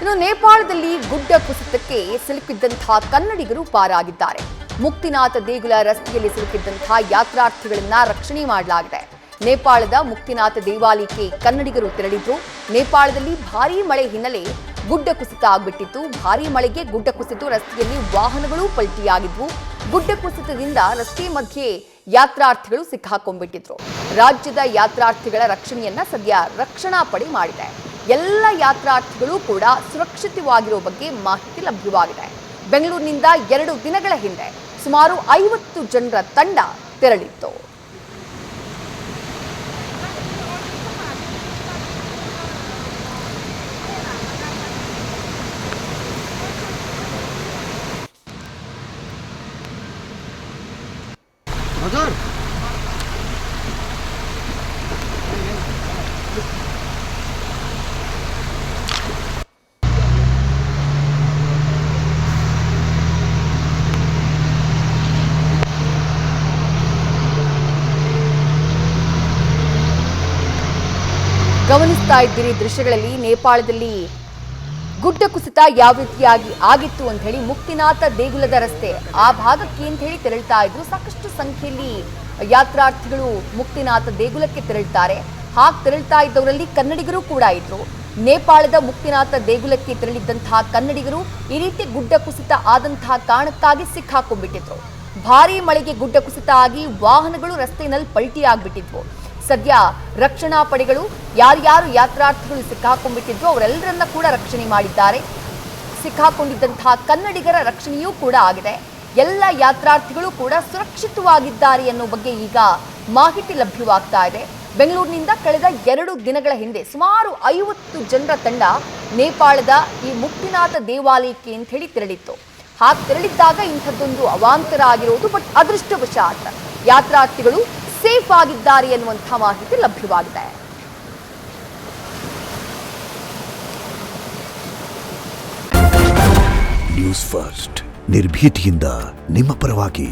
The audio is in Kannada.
ಇನ್ನು ನೇಪಾಳದಲ್ಲಿ ಗುಡ್ಡ ಕುಸಿತಕ್ಕೆ ಸಿಲುಕಿದ್ದಂತಹ ಕನ್ನಡಿಗರು ಪಾರಾಗಿದ್ದಾರೆ. ಮುಕ್ತಿನಾಥ ದೇಗುಲ ರಸ್ತೆಯಲ್ಲಿ ಸಿಲುಕಿದ್ದಂತಹ ಯಾತ್ರಾರ್ಥಿಗಳನ್ನ ರಕ್ಷಣೆ ಮಾಡಲಾಗಿದೆ. ನೇಪಾಳದ ಮುಕ್ತಿನಾಥ ದೇವಾಲಯಕ್ಕೆ ಕನ್ನಡಿಗರು ತೆರಳಿದ್ರು. ನೇಪಾಳದಲ್ಲಿ ಭಾರೀ ಮಳೆ ಹಿನ್ನೆಲೆ ಗುಡ್ಡ ಕುಸಿತ ಆಗ್ಬಿಟ್ಟಿತ್ತು. ಭಾರೀ ಮಳೆಗೆ ಗುಡ್ಡ ಕುಸಿತು ರಸ್ತೆಯಲ್ಲಿ ವಾಹನಗಳು ಪಲ್ಟಿಯಾಗಿದ್ವು. ಗುಡ್ಡ ಕುಸಿತದಿಂದ ರಸ್ತೆ ಮಧ್ಯೆ ಯಾತ್ರಾರ್ಥಿಗಳು ಸಿಕ್ಕಾಕೊಂಡ್ಬಿಟ್ಟಿದ್ರು. ರಾಜ್ಯದ ಯಾತ್ರಾರ್ಥಿಗಳ ರಕ್ಷಣೆಯನ್ನ ಸದ್ಯ ರಕ್ಷಣಾ ಪಡೆ ಮಾಡಿದೆ. ಎಲ್ಲ ಯಾತ್ರಾರ್ಥಿಗಳು ಕೂಡ ಸುರಕ್ಷಿತವಾಗಿರೋ ಬಗ್ಗೆ ಮಾಹಿತಿ ಲಭ್ಯವಾಗಿದೆ. ಬೆಂಗಳೂರಿನಿಂದ 2 ದಿನಗಳ ಹಿಂದೆ ಸುಮಾರು 50 ಜನರ ತಂಡ ತೆರಳಿತ್ತು. ಗಮನಿಸ್ತಾ ಇದ್ದೀರಿ ದೃಶ್ಯಗಳಲ್ಲಿ ನೇಪಾಳದಲ್ಲಿ ಗುಡ್ಡ ಕುಸಿತ ಯಾವ ರೀತಿಯಾಗಿ ಆಗಿತ್ತು ಅಂತ ಹೇಳಿ ಮುಕ್ತಿನಾಥ ದೇಗುಲದ ರಸ್ತೆ ಆ ಭಾಗಕ್ಕೆ ಅಂತ ಹೇಳಿ ತೆರಳ್ತಾ ಇದ್ರು. ಸಾಕಷ್ಟು ಸಂಖ್ಯೆಯಲ್ಲಿ ಯಾತ್ರಾರ್ಥಿಗಳು ಮುಕ್ತಿನಾಥ ದೇಗುಲಕ್ಕೆ ತೆರಳ್ತಾರೆ. ಹಾಗೆ ತೆರಳ್ತಾ ಇದ್ದವರಲ್ಲಿ ಕನ್ನಡಿಗರು ಕೂಡ ಇದ್ರು. ನೇಪಾಳದ ಮುಕ್ತಿನಾಥ ದೇಗುಲಕ್ಕೆ ತೆರಳಿದ್ದಂತಹ ಕನ್ನಡಿಗರು ಈ ರೀತಿ ಗುಡ್ಡ ಕುಸಿತ ಆದಂತಹ ಕಾರಣಕ್ಕಾಗಿ ಸಿಕ್ಕಾಕೊಂಡ್ಬಿಟ್ಟಿದ್ರು. ಭಾರೀ ಮಳೆಗೆ ಗುಡ್ಡ ಕುಸಿತ ಆಗಿ ವಾಹನಗಳು ರಸ್ತೆಯಲ್ಲಿ ಪಲ್ಟಿ ಆಗ್ಬಿಟ್ಟಿದ್ವು. ಸದ್ಯ ರಕ್ಷಣಾ ಪಡೆಗಳು ಯಾರ್ಯಾರು ಯಾತ್ರಾರ್ಥಿಗಳು ಸಿಕ್ಕಾಕೊಂಡ್ಬಿಟ್ಟಿದ್ರು ಅವರೆಲ್ಲರನ್ನ ಕೂಡ ರಕ್ಷಣೆ ಮಾಡಿದ್ದಾರೆ. ಸಿಕ್ಕಾಕೊಂಡಿದ್ದಂತಹ ಕನ್ನಡಿಗರ ರಕ್ಷಣೆಯೂ ಕೂಡ ಆಗಿದೆ. ಎಲ್ಲ ಯಾತ್ರಾರ್ಥಿಗಳು ಕೂಡ ಸುರಕ್ಷಿತವಾಗಿದ್ದಾರೆ ಅನ್ನೋ ಬಗ್ಗೆ ಈಗ ಮಾಹಿತಿ ಲಭ್ಯವಾಗ್ತಾ ಇದೆ. ಬೆಂಗಳೂರಿನಿಂದ ಕಳೆದ 2 ದಿನಗಳ ಹಿಂದೆ ಸುಮಾರು 50 ಜನರ ತಂಡ ನೇಪಾಳದ ಈ ಮುಕ್ತಿನಾಥ ದೇವಾಲಯಕ್ಕೆ ಅಂತ ಹೇಳಿ ತೆರಳಿತ್ತು. ಹಾಗೆ ತೆರಳಿದ್ದಾಗ ಇಂಥದ್ದೊಂದು ಅವಾಂತರ ಆಗಿರೋದು. ಬಟ್ ಅದೃಷ್ಟವಶಾತ್ ಯಾತ್ರಾರ್ಥಿಗಳು ಸೇಫ್ ಆಗಿದ್ದಾರೆ ಎನ್ನುವಂತಹ ಮಾಹಿತಿ ಲಭ್ಯವಾಗಿದೆ. ನ್ಯೂಸ್ ಫಸ್ಟ್ ನಿರ್ಭೀತಿಯಿಂದ ನಿಮ್ಮ ಪರವಾಗಿ.